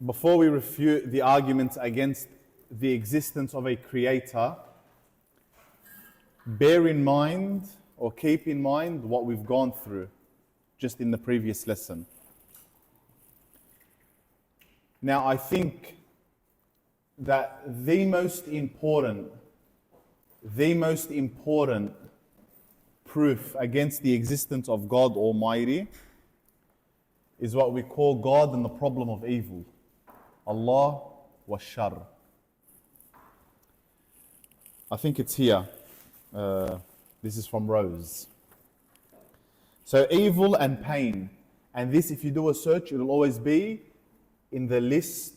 Before we refute the arguments against the existence of a creator, bear in mind or keep in mind what we've gone through just in the previous lesson. Now, I think that the most important proof against the existence of God Almighty is what we call God and the problem of evil. Allah wa shar. I think it's here. This is from Rose. So evil and pain. And this, if you do a search, it will always be in the list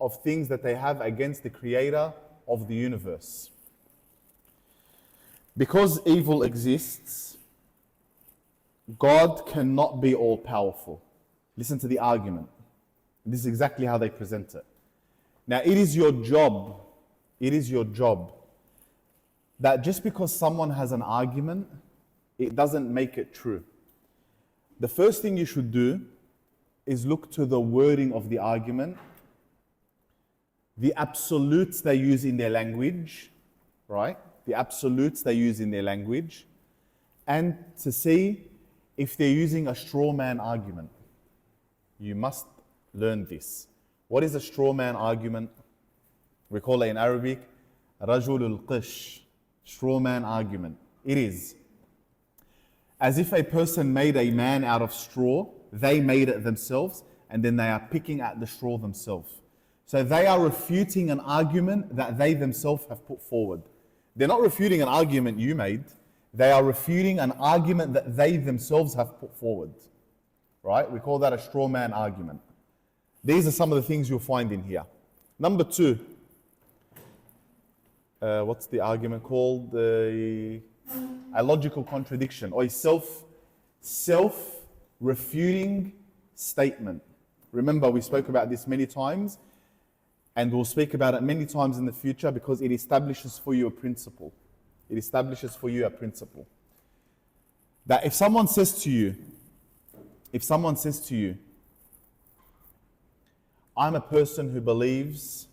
of things that they have against the creator of the universe. Because evil exists, God cannot be all-powerful. Listen to the argument. This is exactly how they present it. Now, it is your job that just because someone has an argument, it doesn't make it true. The first thing you should do is look to the wording of the argument, the absolutes they use in their language, right? The absolutes they use in their language, and to see if they're using a straw man argument. You must learn this. What is a straw man argument? We call it in Arabic, Rajulul Qish, straw man argument. It is as if a person made a man out of straw, they made it themselves, and then they are picking at the straw themselves. So they are refuting an argument that they themselves have put forward. They're not refuting an argument you made, they are refuting an argument that they themselves have put forward. Right? We call that a straw man argument. These are some of the things you'll find in here. Number two, what's the argument called? A logical contradiction, or a self-refuting statement. Remember, we spoke about this many times, and we'll speak about it many times in the future because it establishes for you a principle. It establishes for you a principle. That if someone says to you, I'm a person who believes,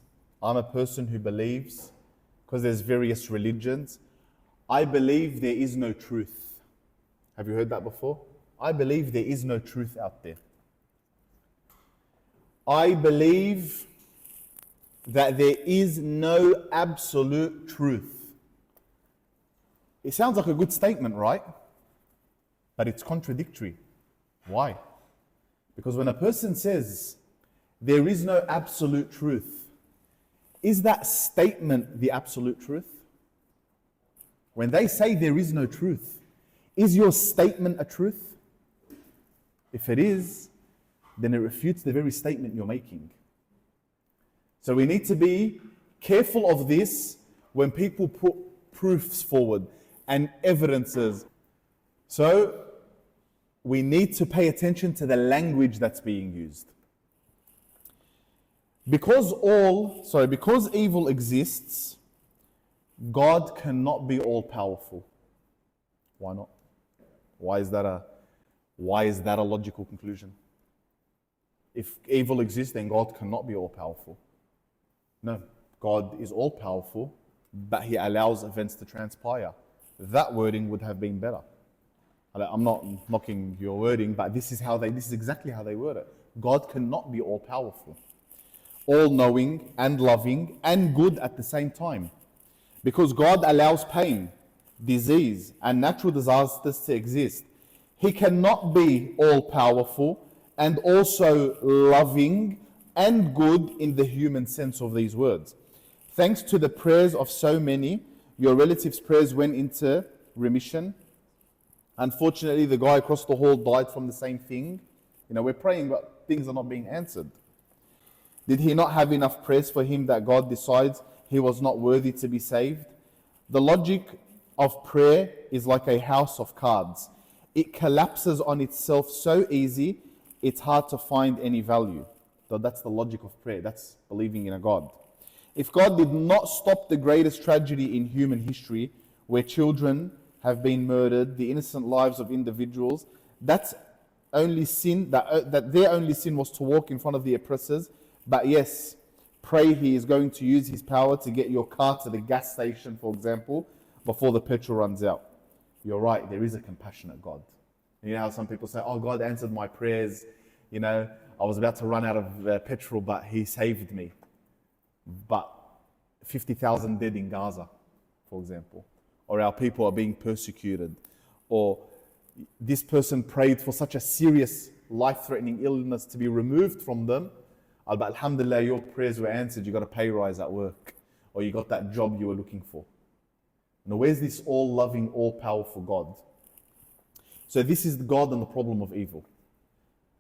because there's various religions, I believe there is no truth. Have you heard that before? I believe there is no truth out there. I believe that there is no absolute truth. It sounds like a good statement, right? But it's contradictory. Why? Because when a person says there is no absolute truth, is that statement the absolute truth? When they say there is no truth, is your statement a truth? If it is, then it refutes the very statement you're making. So we need to be careful of this when people put proofs forward and evidences. So we need to pay attention to the language that's being used. Because evil exists, God cannot be all-powerful. Why not? Why is that a logical conclusion? If evil exists, then God cannot be all-powerful. No, God is all-powerful, but He allows events to transpire. That wording would have been better. I'm not knocking your wording, but this is exactly how they word it. God cannot be all-powerful, all-knowing and loving and good at the same time. Because God allows pain, disease, and natural disasters to exist. He cannot be all-powerful and also loving and good in the human sense of these words. Thanks to the prayers of so many, your relatives' prayers went into remission. Unfortunately, the guy across the hall died from the same thing. We're praying, but things are not being answered. Did he not have enough prayers for him that God decides he was not worthy to be saved? The logic of prayer is like a house of cards. It collapses on itself so easy, it's hard to find any value. So that's the logic of prayer. That's believing in a God. If God did not stop the greatest tragedy in human history, where children have been murdered, the innocent lives of individuals, that their only sin was to walk in front of the oppressors, But yes, pray He is going to use His power to get your car to the gas station, for example, before the petrol runs out. You're right, there is a compassionate God. You know how some people say, oh, God answered my prayers. You know, I was about to run out of petrol, but He saved me. But 50,000 dead in Gaza, for example. Or our people are being persecuted. Or this person prayed for such a serious, life-threatening illness to be removed from them. But alhamdulillah, your prayers were answered. You got a pay rise at work. Or you got that job you were looking for. Now, where's this all-loving, all-powerful God? So this is the God and the problem of evil.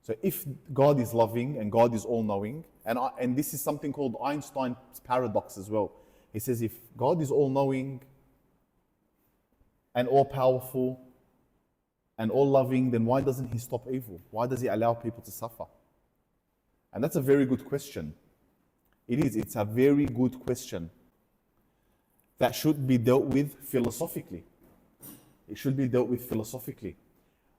So if God is loving and God is all-knowing, and this is something called Einstein's paradox as well. He says if God is all-knowing and all-powerful and all-loving, then why doesn't He stop evil? Why does He allow people to suffer? And that's a very good question. It is. It's a very good question that should be dealt with philosophically. It should be dealt with philosophically.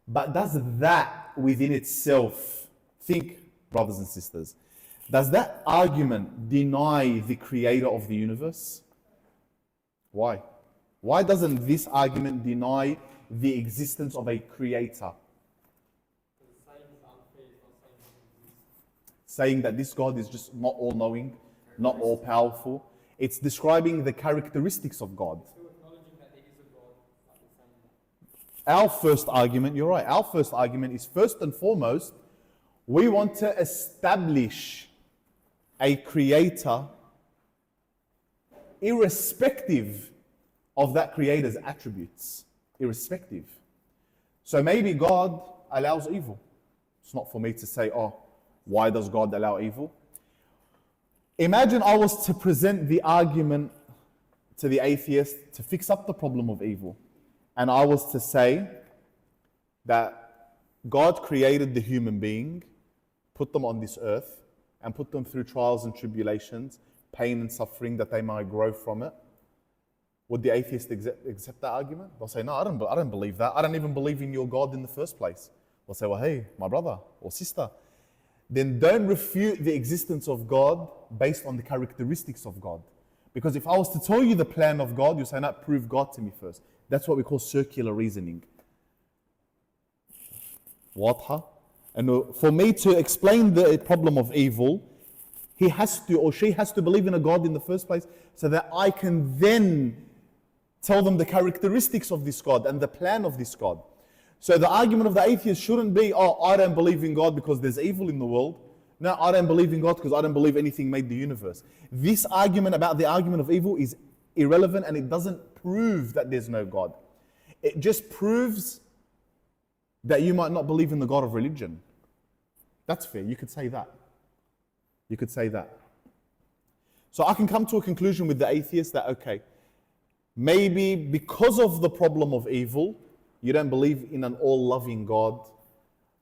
But does that within itself, think, brothers and sisters, does that argument deny the creator of the universe? Why? Why doesn't this argument deny the existence of a creator? Saying that this God is just not all-knowing, not all-powerful. It's describing the characteristics of God. Our first argument, you're right, our first argument is first and foremost, we want to establish a creator irrespective of that creator's attributes. Irrespective. So maybe God allows evil. It's not for me to say, oh, why does God allow evil? Imagine I was to present the argument to the atheist to fix up the problem of evil. And I was to say that God created the human being, put them on this earth, and put them through trials and tribulations, pain and suffering that they might grow from it. Would the atheist accept that argument? They'll say, no, I don't believe that. I don't even believe in your God in the first place. They'll say, well, hey, my brother or sister, then don't refute the existence of God based on the characteristics of God. Because if I was to tell you the plan of God, you say, no, prove God to me first. That's what we call circular reasoning. Wadha? And for me to explain the problem of evil, he has to or she has to believe in a God in the first place so that I can then tell them the characteristics of this God and the plan of this God. So the argument of the atheist shouldn't be, oh, I don't believe in God because there's evil in the world. No, I don't believe in God because I don't believe anything made the universe. This argument about the argument of evil is irrelevant and it doesn't prove that there's no God. It just proves that you might not believe in the God of religion. That's fair. You could say that. You could say that. So I can come to a conclusion with the atheist that, okay, maybe because of the problem of evil, you don't believe in an all-loving God,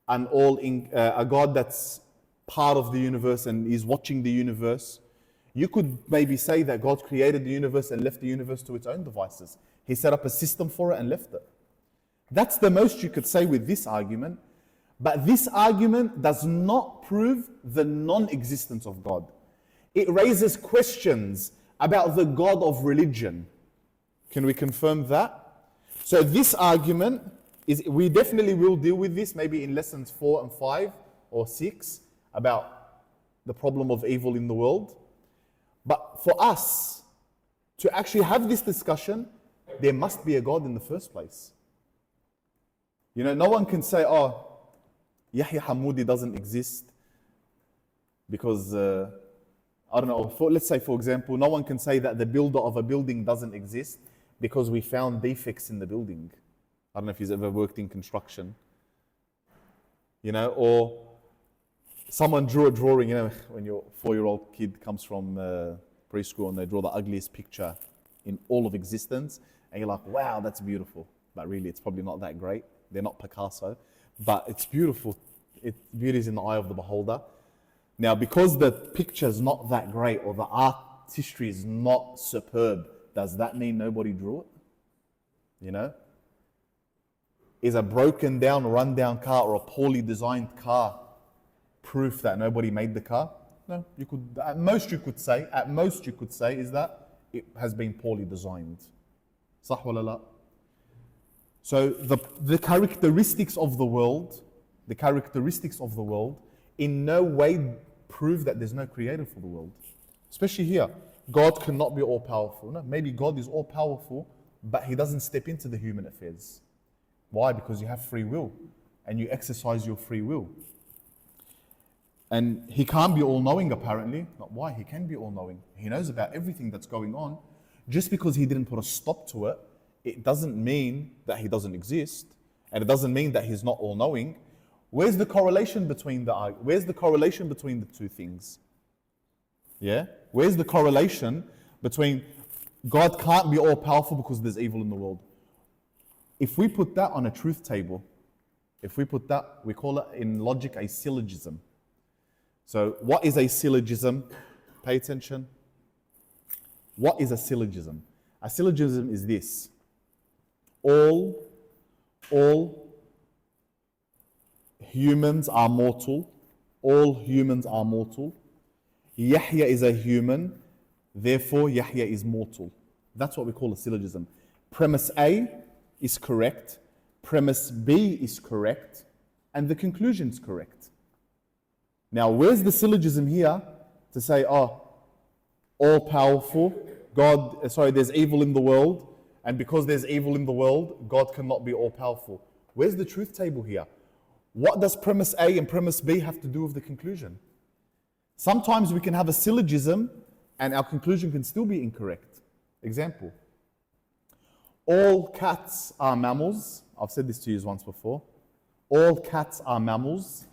a God that's part of the universe and is watching the universe. You could maybe say that God created the universe and left the universe to its own devices. He set up a system for it and left it. That's the most you could say with this argument. But this argument does not prove the non-existence of God. It raises questions about the God of religion. Can we confirm that? So this argument, we definitely will deal with this maybe in lessons 4 and 5 or 6 about the problem of evil in the world. But for us to actually have this discussion, there must be a God in the first place. You know, no one can say, oh, Yahya Hamoude doesn't exist because, I don't know, let's say for example, no one can say that the builder of a building doesn't exist because we found defects in the building. I don't know if you've ever worked in construction. You know, or someone drew a drawing, you know, when your 4-year-old kid comes from preschool and they draw the ugliest picture in all of existence, and you're like, wow, that's beautiful. But really, it's probably not that great. They're not Picasso, but it's beautiful. Beauty is in the eye of the beholder. Now, because the picture's not that great or the artistry is not superb, does that mean nobody drew it? You know? Is a broken down, run down car or a poorly designed car proof that nobody made the car? No, you could, at most you could say is that it has been poorly designed. صح ولا لا? So the characteristics of the world, in no way prove that there's no creator for the world. Especially here, God cannot be all powerful. No, maybe God is all powerful, but He doesn't step into the human affairs. Why? Because you have free will, and you exercise your free will. And He can't be all-knowing apparently. Not why, He can be all-knowing. He knows about everything that's going on. Just because He didn't put a stop to it, it doesn't mean that He doesn't exist, and it doesn't mean that He's not all-knowing. Where's the correlation between the two things? Yeah? Where's the correlation between God can't be all-powerful because there's evil in the world? If we put that on a truth table, we call it in logic a syllogism. So what is a syllogism? Pay attention. What is a syllogism? A syllogism is this. All humans are mortal. All humans are mortal. Yahya is a human, therefore Yahya is mortal. That's what we call a syllogism. Premise A is correct, premise B is correct, and the conclusion is correct. Now, where's the syllogism here to say, all powerful, there's evil in the world, and because there's evil in the world, God cannot be all powerful. Where's the truth table here? What does premise A and premise B have to do with the conclusion? Sometimes we can have a syllogism and our conclusion can still be incorrect. Example. All cats are mammals. I've said this to you once before. All cats are mammals.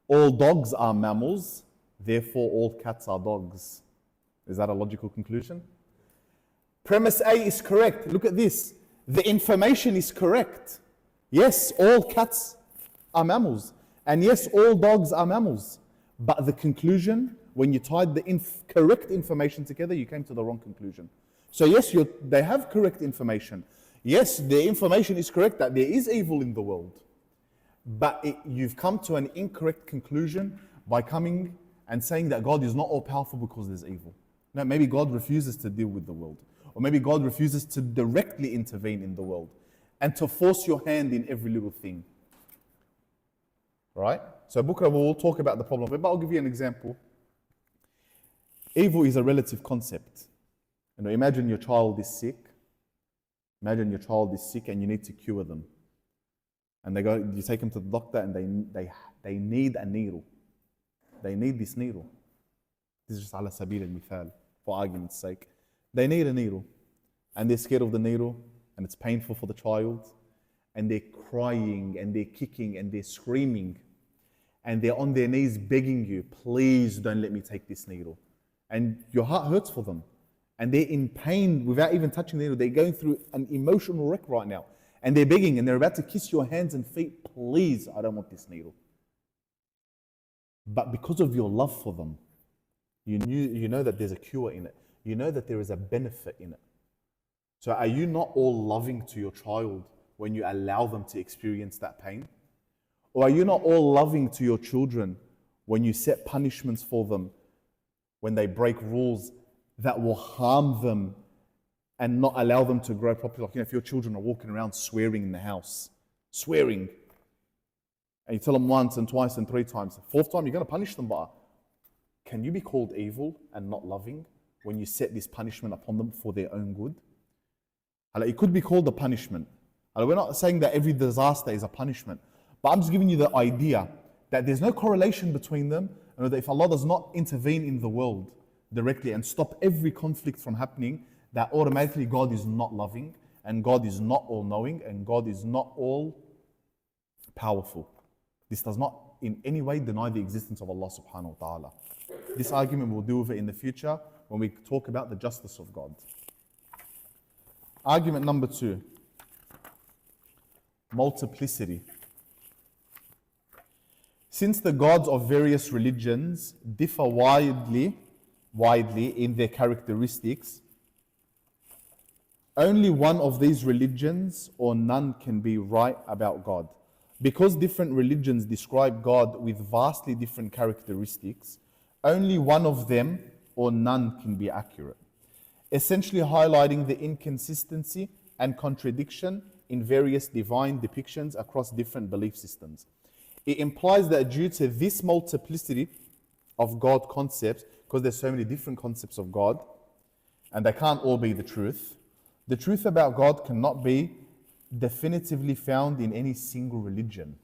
All dogs are mammals. Therefore, all cats are dogs. Is that a logical conclusion? Premise A is correct. Look at this. The information is correct. Yes, all cats are mammals. And yes, all dogs are mammals. But the conclusion, when you tied the correct information together, you came to the wrong conclusion. So yes, they have correct information. Yes, the information is correct that there is evil in the world. But you've come to an incorrect conclusion by coming and saying that God is not all powerful because there's evil. No, maybe God refuses to deal with the world. Or maybe God refuses to directly intervene in the world and to force your hand in every little thing. Right? So Bukra will talk about the problem of it, but I'll give you an example. Evil is a relative concept. Imagine your child is sick. Imagine your child is sick and you need to cure them. And you take them to the doctor and they need a needle. They need this needle. This is just ala sabil al-mithal, for argument's sake. They need a needle. And they're scared of the needle and it's painful for the child. And they're crying and they're kicking and they're screaming. And they're on their knees begging you, please don't let me take this needle. And your heart hurts for them. And they're in pain without even touching the needle. They're going through an emotional wreck right now. And they're begging and they're about to kiss your hands and feet, please, I don't want this needle. But because of your love for them, you know that there's a cure in it. You know that there is a benefit in it. So are you not all loving to your child when you allow them to experience that pain? Or are you not all loving to your children when you set punishments for them when they break rules that will harm them and not allow them to grow properly? Like, if your children are walking around swearing in the house, swearing, and you tell them once and twice and three times, fourth time you're going to punish them, but can you be called evil and not loving when you set this punishment upon them for their own good? It could be called a punishment. We're not saying that every disaster is a punishment, but I'm just giving you the idea that there's no correlation between them, and that if Allah does not intervene in the world directly and stop every conflict from happening, that automatically God is not loving, and God is not all-knowing, and God is not all-powerful. This does not in any way deny the existence of Allah subhanahu wa ta'ala. This argument we'll deal with it in the future when we talk about the justice of God. Argument number 2. Multiplicity. Since the gods of various religions differ widely in their characteristics, only one of these religions or none can be right about God. Because different religions describe God with vastly different characteristics, only one of them or none can be accurate, essentially highlighting the inconsistency and contradiction in various divine depictions across different belief systems. It implies that due to this multiplicity of God concepts, because there's so many different concepts of God, and they can't all be the truth about God cannot be definitively found in any single religion.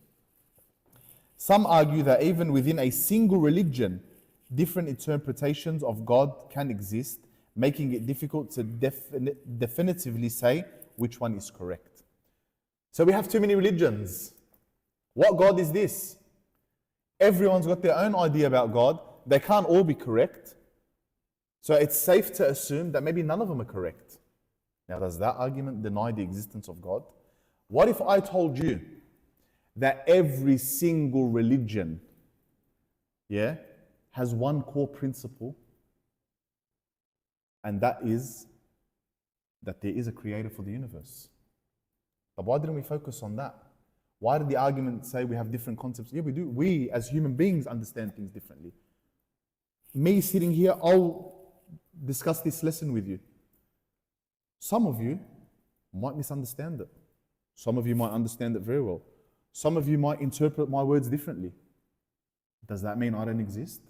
Some argue that even within a single religion, different interpretations of God can exist, making it difficult to definitively say which one is correct. So we have too many religions. What God is this? Everyone's got their own idea about God. They can't all be correct. So it's safe to assume that maybe none of them are correct. Now, does that argument deny the existence of God? What if I told you that every single religion, has one core principle, and that is that there is a creator for the universe? But why didn't we focus on that? Why did the argument say we have different concepts? Yeah, we do. We, as human beings, understand things differently. Me sitting here, I'll discuss this lesson with you. Some of you might misunderstand it. Some of you might understand it very well. Some of you might interpret my words differently. Does that mean I don't exist?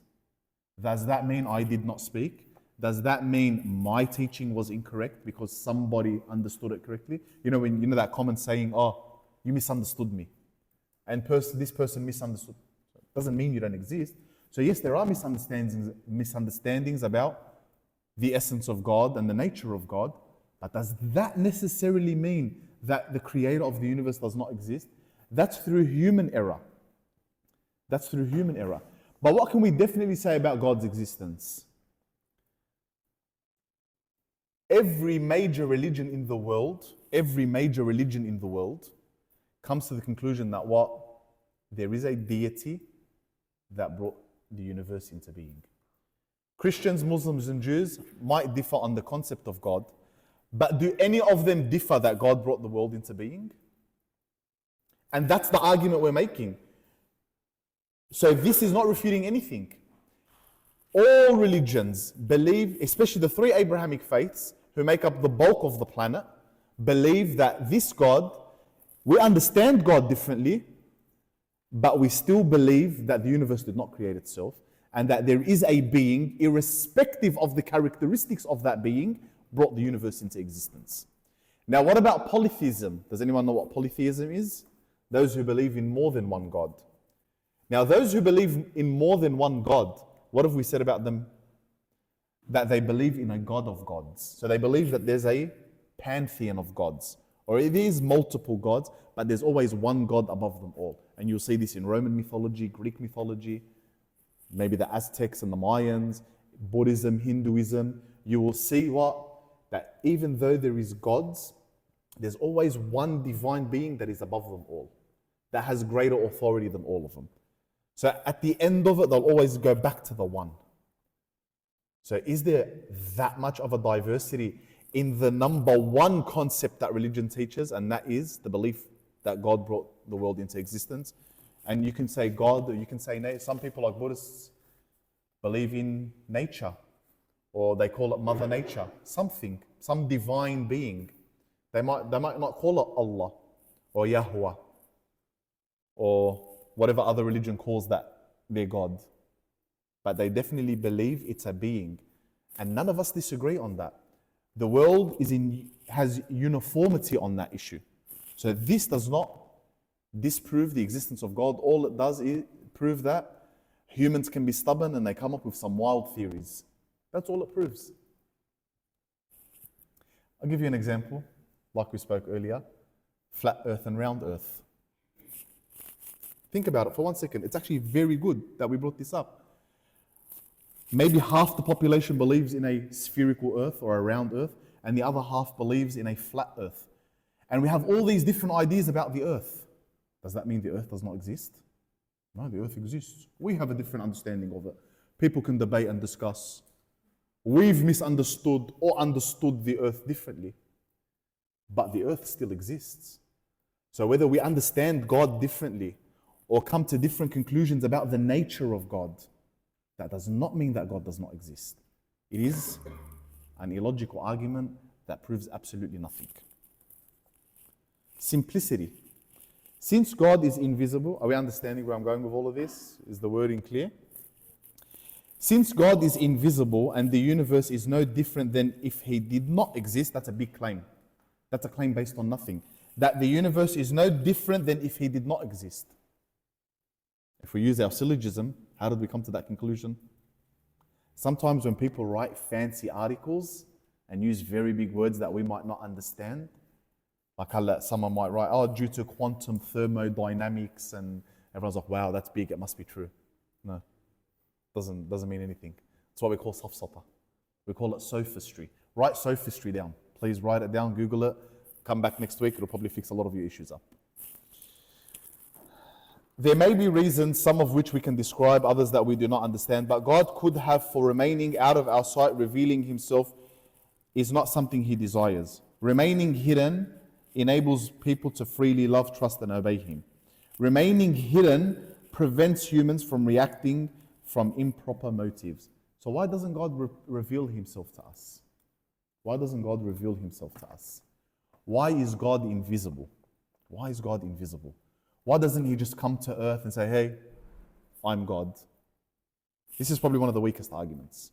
Does that mean I did not speak? Does that mean my teaching was incorrect because somebody understood it correctly? You know that common saying, "Oh, you misunderstood me," and this person misunderstood. Doesn't mean you don't exist. So yes, there are misunderstandings about the essence of God and the nature of God, but does that necessarily mean that the creator of the universe does not exist? That's through human error. That's through human error. But what can we definitely say about God's existence? Every major religion in the world comes to the conclusion that there is a deity that brought the universe into being. Christians, Muslims, and Jews might differ on the concept of God, but do any of them differ that God brought the world into being? And that's the argument we're making. So this is not refuting anything. All religions believe, especially the three Abrahamic faiths, who make up the bulk of the planet, believe that this God, we understand God differently, but we still believe that the universe did not create itself, and that there is a being, irrespective of the characteristics of that being, brought the universe into existence. Now, what about polytheism? Does anyone know what polytheism is? Those who believe in more than one God. Now, those who believe in more than one God, what have we said about them? That they believe in a God of gods. So they believe that there's a pantheon of gods, or it is multiple gods, but there's always one God above them all. And you'll see this in Roman mythology, Greek mythology, maybe the Aztecs and the Mayans, Buddhism, Hinduism. You will see that even though there is gods, there's always one divine being that is above them all, that has greater authority than all of them. So at the end of it, they'll always go back to the one. So is there that much of a diversity in the number one concept that religion teaches, and that is the belief that God brought the world into existence? And you can say God, or you can say some people like Buddhists believe in nature, or they call it Mother Nature, some divine being. They might not call it Allah or Yahweh or whatever other religion calls that their God. But they definitely believe it's a being. And none of us disagree on that. The world has uniformity on that issue. So this does not disprove the existence of God. All it does is prove that humans can be stubborn and they come up with some wild theories. That's all it proves. I'll give you an example, like we spoke earlier, flat earth and round earth. Think about it for 1 second. It's actually very good that we brought this up. Maybe half the population believes in a spherical earth or a round earth, and the other half believes in a flat earth. And we have all these different ideas about the earth. Does that mean the earth does not exist? No, the earth exists. We have a different understanding of it. People can debate and discuss. We've misunderstood or understood the earth differently. But the earth still exists. So whether we understand God differently or come to different conclusions about the nature of God, That does not mean that God does not exist. It is an illogical argument that proves absolutely nothing. Simplicity. Since God is invisible, are we understanding where I'm going with all of this? Is the wording clear? Since God is invisible and the universe is no different than if He did not exist, that's a big claim. That's a claim based on nothing. That the universe is no different than if He did not exist. If we use our syllogism, how did we come to that conclusion? Sometimes when people write fancy articles and use very big words that we might not understand, like someone might write, oh, due to quantum thermodynamics, and everyone's like, wow, that's big, it must be true. No, doesn't mean anything. It's what we call safsata. We call it sophistry. Write sophistry down. Please write it down, Google it. Come back next week, it'll probably fix a lot of your issues up. There may be reasons, some of which we can describe, others that we do not understand, but God could have, for remaining out of our sight, revealing Himself is not something He desires. Remaining hidden enables people to freely love, trust, and obey Him. Remaining hidden prevents humans from reacting from improper motives. So why doesn't God reveal Himself to us? Why doesn't God reveal Himself to us? Why is God invisible? Why is God invisible? Why doesn't He just come to earth and say, hey, I'm God? This is probably one of the weakest arguments.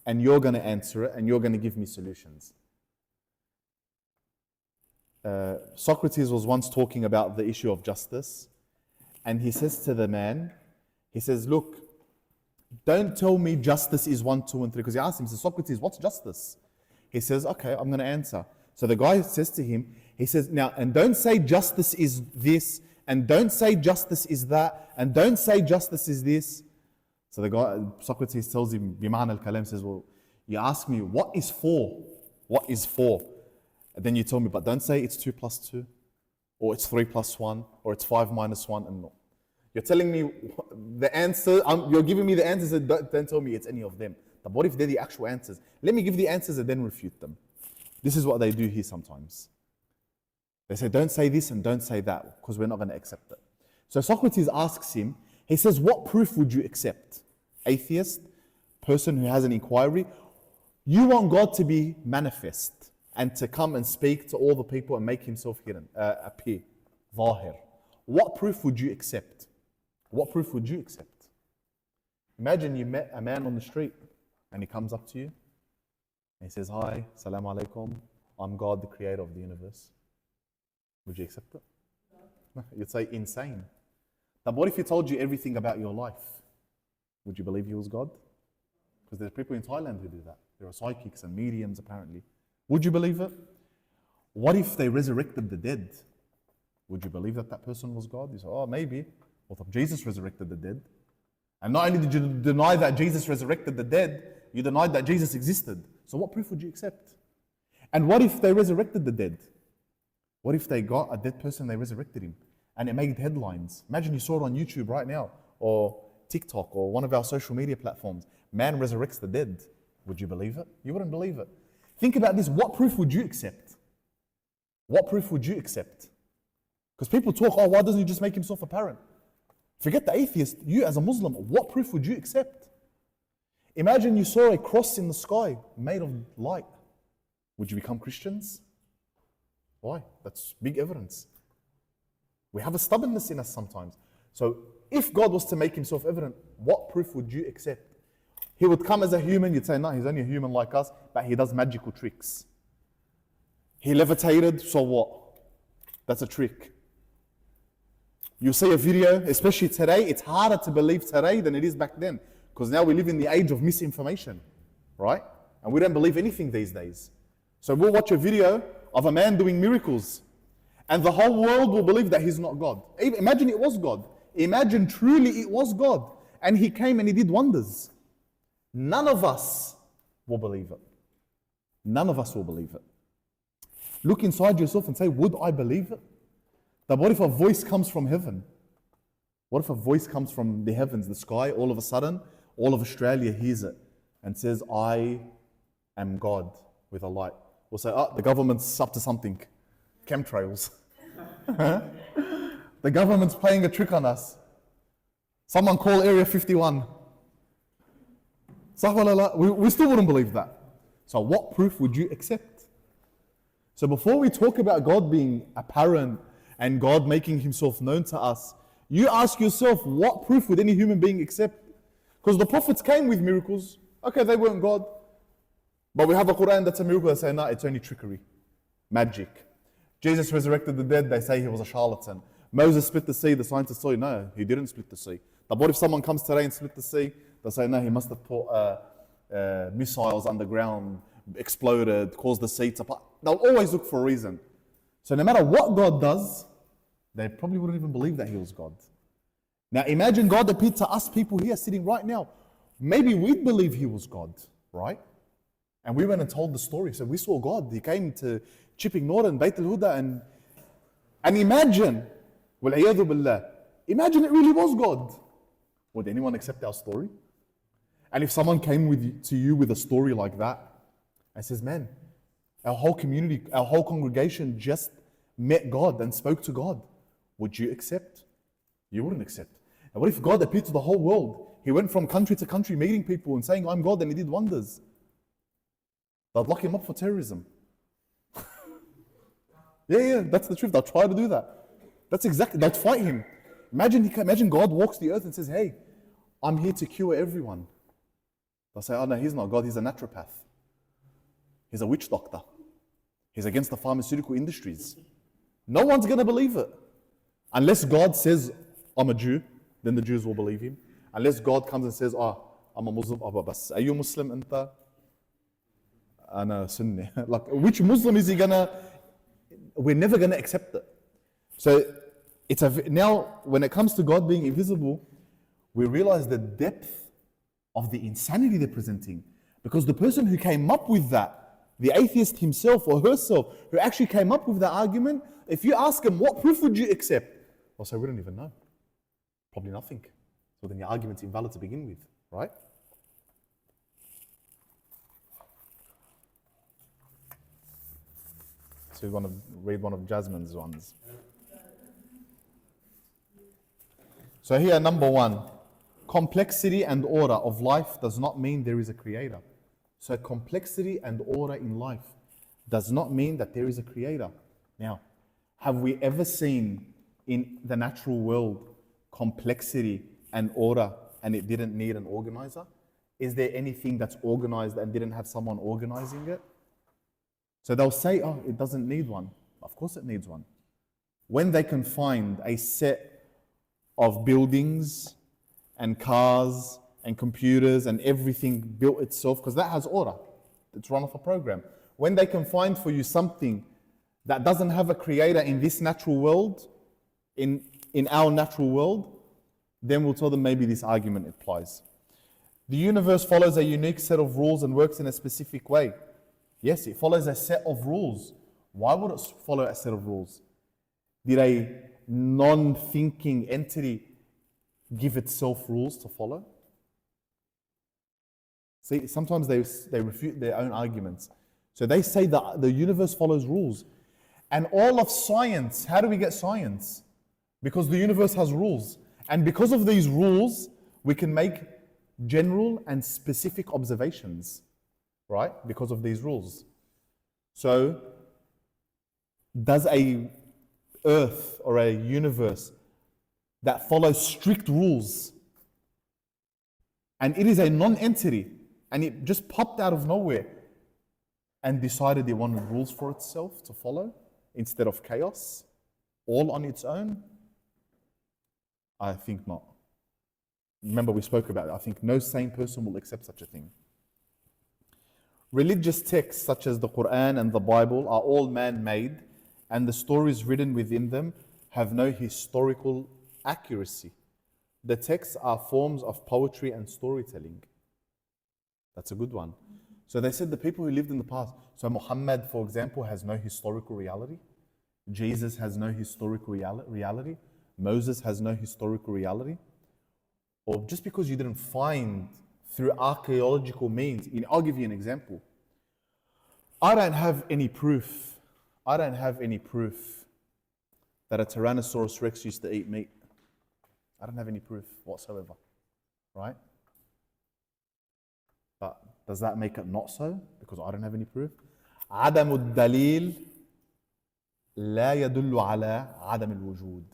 And you're going to answer it, and you're going to give me solutions. Socrates was once talking about the issue of justice, and he says to the man, he says, look, don't tell me justice is 1, 2, and 3, because he asked him, he says, Socrates, what's justice? He says, okay, I'm going to answer. So the guy says to him, he says, now, and don't say justice is this, and don't say justice is that, and don't say justice is this. So the guy, Socrates tells him, Bima'an al-Kalam, says, well, you ask me, what is 4? What is 4? And then you tell me, but don't say it's 2 plus 2, or it's 3 plus 1, or it's 5 minus 1, and no. You're telling me the answer, you're giving me the answers, and don't tell me it's any of them. But what if they're the actual answers? Let me give the answers and then refute them. This is what they do here sometimes. They say, don't say this and don't say that, because we're not going to accept it. So Socrates asks him, he says, what proof would you accept? Atheist, person who has an inquiry. You want God to be manifest and to come and speak to all the people and make Himself hidden, appear, zahir. What proof would you accept? What proof would you accept? Imagine you met a man on the street and he comes up to you and he says, hi, salam alaikum, I'm God, the creator of the universe. Would you accept it? No. You'd say, insane. But what if he told you everything about your life? Would you believe he was God? Because there's people in Thailand who do that. There are psychics and mediums apparently. Would you believe it? What if they resurrected the dead? Would you believe that that person was God? You say, oh, maybe. What if Jesus resurrected the dead? And not only did you deny that Jesus resurrected the dead, you denied that Jesus existed. So what proof would you accept? And what if they resurrected the dead? What if they got a dead person and they resurrected him? And it made headlines. Imagine you saw it on YouTube right now, or TikTok, or one of our social media platforms. Man resurrects the dead. Would you believe it? You wouldn't believe it. Think about this. What proof would you accept? What proof would you accept? Because people talk, oh, why doesn't He just make Himself apparent? Forget the atheist. You as a Muslim, what proof would you accept? Imagine you saw a cross in the sky made of light. Would you become Christians? Why? That's big evidence. We have a stubbornness in us sometimes. So if God was to make Himself evident, what proof would you accept? He would come as a human, you'd say, no, He's only a human like us, but He does magical tricks. He levitated, so what? That's a trick. You see a video, especially today, it's harder to believe today than it is back then, because now we live in the age of misinformation, right? And we don't believe anything these days. So we'll watch a video of a man doing miracles, and the whole world will believe that he's not God. Imagine it was God. Imagine truly it was God, and He came and He did wonders. None of us will believe it. None of us will believe it. Look inside yourself and say, would I believe it? That what if a voice comes from heaven? What if a voice comes from the heavens, the sky, all of a sudden, all of Australia hears it and says, I am God, with a light. We'll say, oh, the government's up to something. Chemtrails. The government's playing a trick on us. Someone call Area 51. Sah wala la? We still wouldn't believe that. So what proof would you accept? So before we talk about God being apparent and God making himself known to us, you ask yourself, what proof would any human being accept? Because the prophets came with miracles. Okay, they weren't God. But we have a Quran that's a miracle. They say, no, it's only trickery, magic. Jesus resurrected the dead. They say he was a charlatan. Moses split the sea. The scientists tell you, no, he didn't split the sea. But what if someone comes today and split the sea? They'll say, no, he must have put missiles underground, exploded, caused the sea to part. They'll always look for a reason. So no matter what God does, they probably wouldn't even believe that he was God. Now imagine God appeared to us people here sitting right now. Maybe we'd believe he was God, right? And we went and told the story. So we saw God. He came to Chipping Norton, BaytulHuda, and imagine, وَالْعِيَاذُ بِاللَّهِ, imagine it really was God. Would anyone accept our story? And if someone came to you with a story like that and says, man, our whole community, our whole congregation just met God and spoke to God, would you accept? You wouldn't accept. And what if God appeared to the whole world? He went from country to country meeting people and saying, I'm God, and he did wonders. They'd lock him up for terrorism. Yeah, that's the truth. They'll try to do that. That's exactly, they'd fight him. Imagine God walks the earth and says, hey, I'm here to cure everyone. They'll say, oh no, he's not God, he's a naturopath. He's a witch doctor. He's against the pharmaceutical industries. No one's going to believe it. Unless God says, I'm a Jew, then the Jews will believe him. Unless God comes and says, I'm a Muslim, bas, are you Muslim anta? Ana Sunni. Like, which Muslim is he gonna? We're never gonna accept it. So now when it comes to God being invisible, we realize the depth of the insanity they're presenting. Because the person who came up with that, the atheist himself or herself, who actually came up with that argument, if you ask them, what proof would you accept? They'll say, we don't even know. Probably nothing. So then your argument's invalid to begin with, right? So we want to read one of Jasmine's ones. So here, number one, complexity and order of life does not mean there is a creator. So complexity and order in life does not mean that there is a creator. Now, have we ever seen in the natural world complexity and order and it didn't need an organizer? Is there anything that's organized and didn't have someone organizing it? So they'll say, oh, it doesn't need one. Of course it needs one. When they can find a set of buildings and cars and computers and everything built itself, because that has order. It's run off a program. When they can find for you something that doesn't have a creator in this natural world, in our natural world, then we'll tell them maybe this argument applies. The universe follows a unique set of rules and works in a specific way. Yes, it follows a set of rules. Why would it follow a set of rules? Did a non-thinking entity give itself rules to follow? See, sometimes they refute their own arguments. So they say that the universe follows rules. And all of science, how do we get science? Because the universe has rules. And because of these rules, we can make general and specific observations, right? Because of these rules. So, does a earth or a universe that follows strict rules, and it is a non-entity, and it just popped out of nowhere and decided it wanted rules for itself to follow instead of chaos, all on its own? I think not. Remember, we spoke about it. I think no sane person will accept such a thing. Religious texts such as the Quran and the Bible are all man-made, and the stories written within them have no historical accuracy. The texts are forms of poetry and storytelling. That's a good one. So they said the people who lived in the past, so Muhammad, for example, has no historical reality. Jesus has no historical reality. Moses has no historical reality. Or just because you didn't find through archaeological means, I'll give you an example. I don't have any proof that a Tyrannosaurus Rex used to eat meat. I don't have any proof whatsoever, right? But does that make it not so? Because I don't have any proof. عدم الدليل لا يدل على عدم الوجود.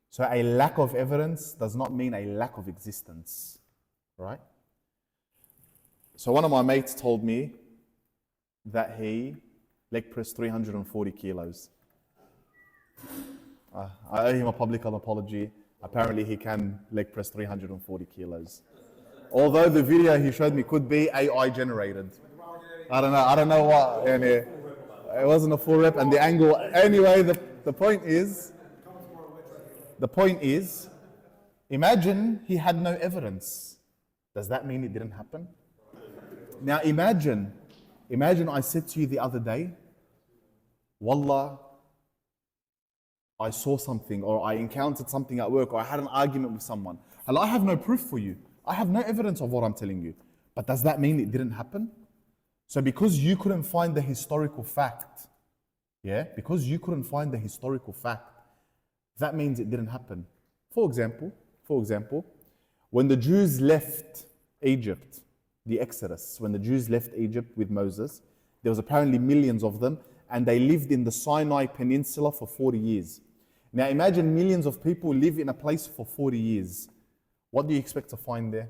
So a lack of evidence does not mean a lack of existence, right? So one of my mates told me that he leg pressed 340 kilos. I owe him a public apology. Apparently he can leg press 340 kilos. Although the video he showed me could be AI generated. I don't know what. It wasn't a full rep, and the angle. Anyway, the point is, imagine he had no evidence. Does that mean it didn't happen? Now imagine I said to you the other day, Wallah, I saw something, or I encountered something at work, or I had an argument with someone. And I have no proof for you. I have no evidence of what I'm telling you. But does that mean it didn't happen? So because you couldn't find the historical fact, because you couldn't find the historical fact, that means it didn't happen. For example, when the Jews left Egypt, the Exodus, when the Jews left Egypt with Moses, there was apparently millions of them, and they lived in the Sinai Peninsula for 40 years. Now imagine millions of people live in a place for 40 years. What do you expect to find there?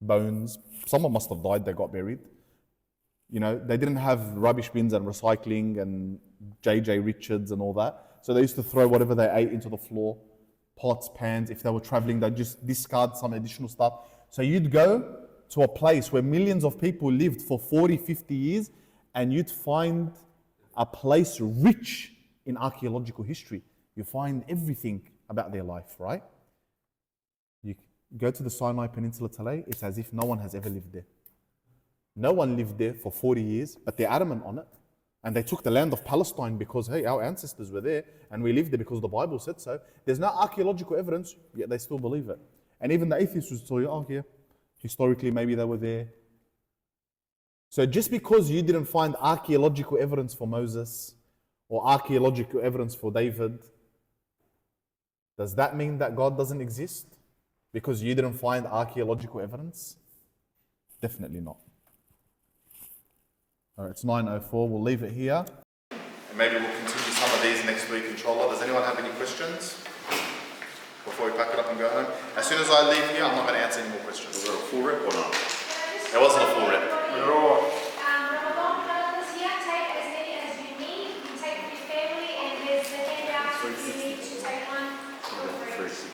Bones. Someone must have died, they got buried. They didn't have rubbish bins and recycling and J.J. Richards and all that. So they used to throw whatever they ate into the floor, pots, pans. If they were traveling, they'd just discard some additional stuff. So you'd go to a place where millions of people lived for 40, 50 years, and you'd find a place rich in archaeological history. You find everything about their life, right? You go to the Sinai Peninsula today, it's as if no one has ever lived there. No one lived there for 40 years, but they're adamant on it. And they took the land of Palestine because, hey, our ancestors were there, and we lived there because the Bible said so. There's no archaeological evidence, yet they still believe it. And even the atheists would tell you, historically maybe they were there. So just because you didn't find archaeological evidence for Moses or archaeological evidence for David, does that mean that God doesn't exist? Because you didn't find archaeological evidence? Definitely not. All right, it's 9:04. We'll leave it here. And maybe we'll continue some of these next week, inshallah. Does anyone have any questions before we pack it up and go home? As soon as I leave here, I'm not going to answer any more questions. Was it a full rep or not? It wasn't a full rep.